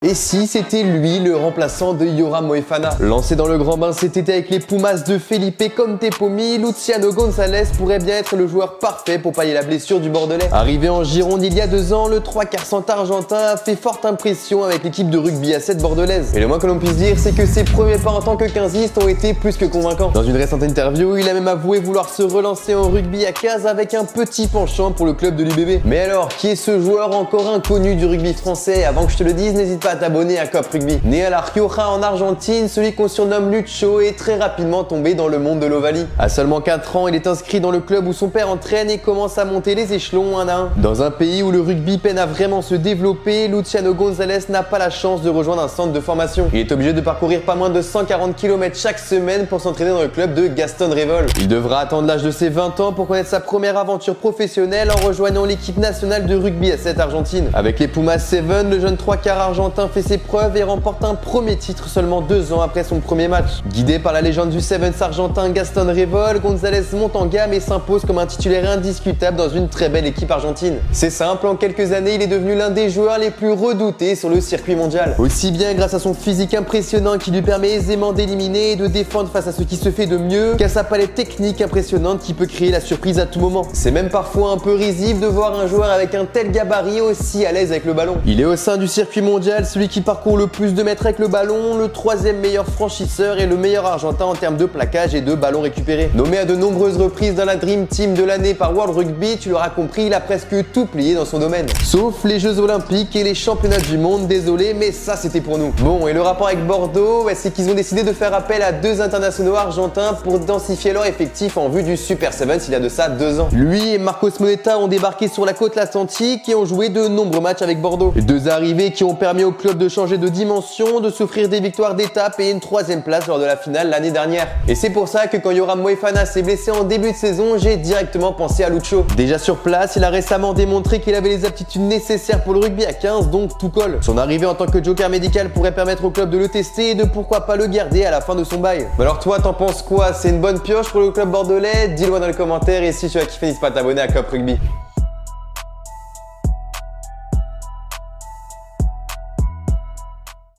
Et si c'était lui le remplaçant de Yoram Moefana? Lancé dans le grand bain cet été avec les Pumas de Felipe Contepomi, Luciano González pourrait bien être le joueur parfait pour pallier la blessure du Bordelais. Arrivé en Gironde il y a 2 ans, le 3/4 centre argentin a fait forte impression avec l'équipe de rugby à 7 bordelaise. Et le moins que l'on puisse dire, c'est que ses premiers pas en tant que 15iste ont été plus que convaincants. Dans une récente interview, il a même avoué vouloir se relancer en rugby à 15 avec un petit penchant pour le club de l'UBB. Mais alors, qui est ce joueur encore inconnu du rugby français? Avant que je te le dise, n'hésite pas à t'abonner à Cop Rugby. Né à La Rioja en Argentine, celui qu'on surnomme Lucho est très rapidement tombé dans le monde de l'Ovalie. À seulement 4 ans, il est inscrit dans le club où son père entraîne et commence à monter les échelons un à un. Dans un pays où le rugby peine à vraiment se développer, Luciano González n'a pas la chance de rejoindre un centre de formation. Il est obligé de parcourir pas moins de 140 km chaque semaine pour s'entraîner dans le club de Gaston Révol. Il devra attendre l'âge de ses 20 ans pour connaître sa première aventure professionnelle en rejoignant l'équipe nationale de rugby à 7 Argentine. Avec les Pumas 7, le jeune 3/4 argentin fait ses preuves et remporte un premier titre seulement 2 ans après son premier match. Guidé par la légende du Sevens argentin Gaston Révol, González monte en gamme et s'impose comme un titulaire indiscutable dans une très belle équipe argentine. C'est simple, en quelques années, il est devenu l'un des joueurs les plus redoutés sur le circuit mondial. Aussi bien grâce à son physique impressionnant qui lui permet aisément d'éliminer et de défendre face à ce qui se fait de mieux, qu'à sa palette technique impressionnante qui peut créer la surprise à tout moment. C'est même parfois un peu risible de voir un joueur avec un tel gabarit aussi à l'aise avec le ballon. Il est au sein du circuit mondial celui qui parcourt le plus de mètres avec le ballon, le 3e meilleur franchisseur et le meilleur argentin en termes de plaquage et de ballons récupérés. Nommé à de nombreuses reprises dans la Dream Team de l'année par World Rugby, tu l'auras compris, il a presque tout plié dans son domaine. Sauf les Jeux Olympiques et les Championnats du Monde, désolé, mais ça c'était pour nous. Bon, et le rapport avec Bordeaux, c'est qu'ils ont décidé de faire appel à 2 internationaux argentins pour densifier leur effectif en vue du Super Sevens il y a de ça 2 ans. Lui et Marcos Moneta ont débarqué sur la côte atlantique et ont joué de nombreux matchs avec Bordeaux. 2 arrivées qui ont permis au club de changer de dimension, de s'offrir des victoires d'étape et une 3e place lors de la finale l'année dernière. Et c'est pour ça que quand Yoram Moefana s'est blessé en début de saison, j'ai directement pensé à Lucho. Déjà sur place, il a récemment démontré qu'il avait les aptitudes nécessaires pour le rugby à 15, donc tout colle. Son arrivée en tant que joker médical pourrait permettre au club de le tester et de pourquoi pas le garder à la fin de son bail. Mais alors toi, t'en penses quoi? C'est une bonne pioche pour le club bordelais? Dis-le moi dans les commentaires et si tu as kiffé, n'hésite pas à t'abonner à Cop Rugby.